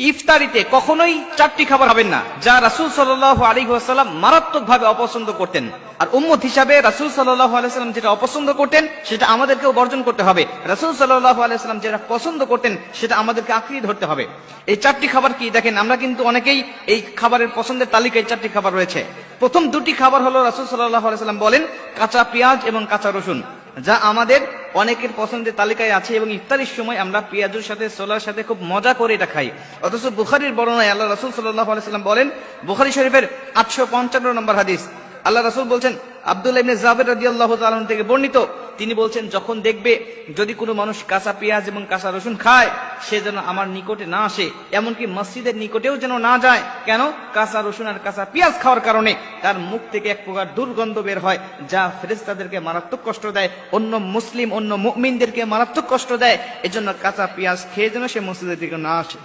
ইফতারিতে কখনোই চারটি খাবার খাবেন না, যা রাসূল সাল্লাল্লাহু আলাইহি ওয়াসাল্লাম মারাত্মকভাবে অপছন্দ করতেন। আর উম্মত হিসাবে রাসূল সাল্লাল্লাহু আলাইহি ওয়াসাল্লাম যেটা অপছন্দ করতেন সেটা আমাদেরকেও বর্জন করতে হবে। রাসূল সাল্লাল্লাহু আলাইহি ওয়াসাল্লাম যেটা পছন্দ করতেন সেটা আমাদেরকে আঁকড়িয়ে ধরতে হবে। এই চারটি খাবার কি দেখেন, আমরা কিন্তু অনেকেই এই খাবারের পছন্দের তালিকায় চারটি খাবার রয়েছে। প্রথম দুটি খাবার হলো রাসূল সাল্লাল্লাহু আলাইহি ওয়াসাল্লাম বলেন কাঁচা পেঁয়াজ এবং কাঁচা রসুন, যা আমাদের অনেকের পছন্দের তালিকায় আছে এবং ইফতারির সময় আমরা পেঁয়াজের সাথে ছোলার সাথে খুব মজা করে এটা খাই। অথচ বুখারীর বর্ণনায় আল্লাহ রাসূল সাল্লাল্লাহু আলাইহি ওয়াসাল্লাম বলেন, বুখারী শরীফের 855 নম্বর হাদিস, আল্লাহ রাসূল বলছেন, আব্দুল্লাহ ইবনে জাবের রাদিয়াল্লাহু তাআলা আনহু থেকে বর্ণিত, তিনি বলছেন, যখন দেখবে যদি কোনো মানুষ কাঁচা পেঁয়াজ এবং কাঁচা রসুন খায়, সে যেন আমার নিকটে না আসে, এমনকি মসজিদের নিকটেও যেন না যায়। কেন? কাঁচা রসুন আর কাঁচা পেঁয়াজ খাওয়ার কারণে তার মুখ থেকে এক প্রকার দুর্গন্ধ বের হয়, যা ফেরেশতাদেরকে মারাত্মক কষ্ট দেয়, অন্য মুসলিম অন্য মুমিনদেরকে মারাত্মক কষ্ট দেয়। এজন্য কাঁচা পেঁয়াজ খেয়ে যেন সে মসজিদের দিকে না আসে।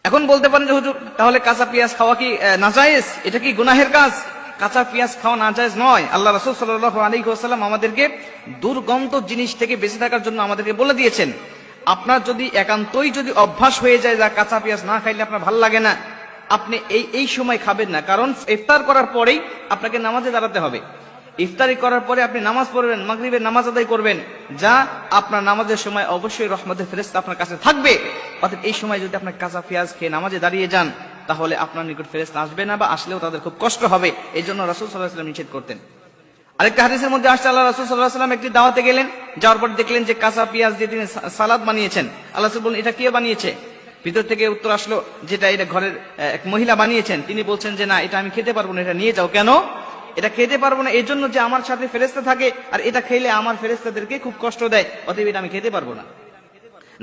এখন বলতে পারেন যে হুজুর, তাহলে কাঁচা পেঁয়াজ খাওয়া কি নাজায়েজ? এটা কি গুনাহের কাজ? কাঁচা পেঁয়াজ খাওয়া নাজায়েজ নয়। আল্লাহ রাসূল সাল্লাল্লাহু আলাইহি ওয়াসাল্লাম আমাদেরকে দুর্গন্ধ জিনিস থেকে বেঁচে থাকার জন্য আমাদেরকে বলে দিয়েছেন। আপনার যদি একান্তই যদি অভ্যাস হয়ে যায় যা কাঁচা পেঁয়াজ না খাইলে আপনার ভালো লাগে না, আপনি এই সময় খাবেন না। কারণ ইফতার করার পরেই আপনাকে নামাজে দাঁড়াতে হবে। ইফতারি করার পরে আপনি নামাজ পড়বেন, মাগরিবের নামাজ আদায় করবেন, যা আপনার নামাজের সময় অবশ্যই রহমতের ফেরেশতা আপনার কাছে থাকবে। অর্থাৎ এই সময় যদি আপনার কাঁচা পেঁয়াজ খেয়ে নামাজে দাঁড়িয়ে যান, তাহলে আপনার নিকট ফেরেশতা আসবে না, বা আসলেও তাদের খুব কষ্ট হবে। এই জন্য রাসূল সাল্লাল্লাহু আলাইহি ওয়াসাল্লাম নিষেধ করতেন। আরেকটা হাদিসের মধ্যে আসছে, আল্লাহ রাসূল সাল্লাল্লাহু আলাইহি ওয়াসাল্লাম একটি দাওয়াতে গেলেন, যাওয়ার পর দেখলেন যে কাঁচা পেঁয়াজ দিয়ে তিনি সালাদ বানিয়েছেন। আল্লাহ রাসূল বললেন, এটা কে বানিয়েছে? ভিতর থেকে উত্তর আসলো, যেটা এটা ঘরের এক মহিলা বানিয়েছেন। তিনি বলছেন যে না, এটা আমি খেতে পারবো না, এটা নিয়ে যাও। কেন? এটা খেতে পারবো না এই জন্য যে আমার সাথে ফেরেশতা থাকে, আর এটা খেলে আমার ফেরেশতাদেরকে খুব কষ্ট দেয়, অতএব এটা আমি খেতে পারবো না।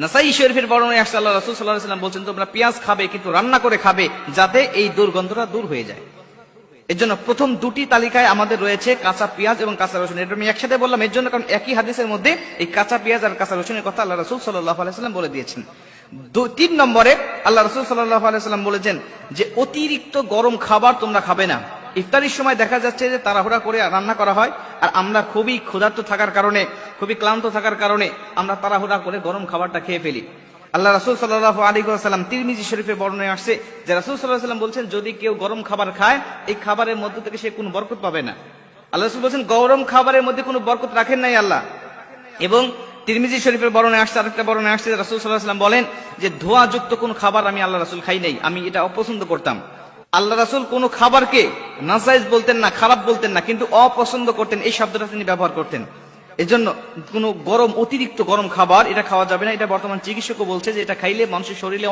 নাসাই শরীফের বর্ণনায় আসছে, আল্লাহ রাসূল সাল্লাল্লাহু আলাইহি ওয়াসাল্লাম বলছেন, তোমরা পেঁয়াজ খাবে কিন্তু রান্না করে খাবে, যাতে এই দুর্গন্ধটা দূর হয়ে যায়। এর জন্য প্রথম দুটি তালিকায় আমাদের রয়েছে কাঁচা পেঁয়াজ এবং কাঁচা রসুন। এটা আমি একসাথে বললাম এর জন্য, কারণ একই হাদিসের মধ্যে এই কাঁচা পেঁয়াজ আর কাঁচা রসুনের কথা আল্লাহ রাসূল সাল্লাল্লাহু আলাইহি ওয়াসাল্লাম বলে দিয়েছেন। 3 নম্বরে আল্লাহ রাসূল সাল্লাল্লাহু আলাইহি ওয়াসাল্লাম বলেছেন যে অতিরিক্ত গরম খাবার তোমরা খাবে না। ইফতারির সময় দেখা যাচ্ছে যে তাড়াহুড়া করে রান্না করা হয়, আর আমরা খুবই ক্ষুধার্ত থাকার কারণে, খুবই ক্লান্ত থাকার কারণে আমরা তাড়াহুড়া করে গরম খাবারটা খেয়ে ফেলি। আল্লাহ রাসূল সাল্লাল্লাহু আলাইহি ওয়াসাল্লাম তিরমিজি শরীফে বর্ণনায় আসছে যে রাসূল সাল্লাল্লাহু আলাইহি ওয়াসাল্লাম বলছেন, যদি কেউ গরম খাবার খায়, এই খাবারের মধ্য থেকে সে কোনো বরকত পাবে না। আল্লাহ রাসূল বলছেন, গরম খাবারের মধ্যে কোনো বরকত রাখেন নাই আল্লাহ। এবং তিরমিজি শরীফের বর্ণনায় আসছে, আরেকটা বর্ণনায় আসছে রাসূল সাল্লাল্লাহু আলাইহি ওয়াসাল্লাম বলেন যে ধোঁয়াযুক্ত কোন খাবার আমি আল্লাহ রাসূল খাই নাই, আমি এটা অপছন্দ করতাম। আল্লাহ রাসূল কোন খাবারকে নাজায়েজ বলতেন না, খারাপ বলতেন না, কিন্তু অপছন্দ করতেন, এই শব্দটা তিনি ব্যবহার করতেন। এজন্য কোন অতিরিক্ত গরম খাবার এটা খাওয়া যাবে না। এটা বর্তমান চিকিৎসকও বলছে যে এটা খাইলে মানুষের শরীরে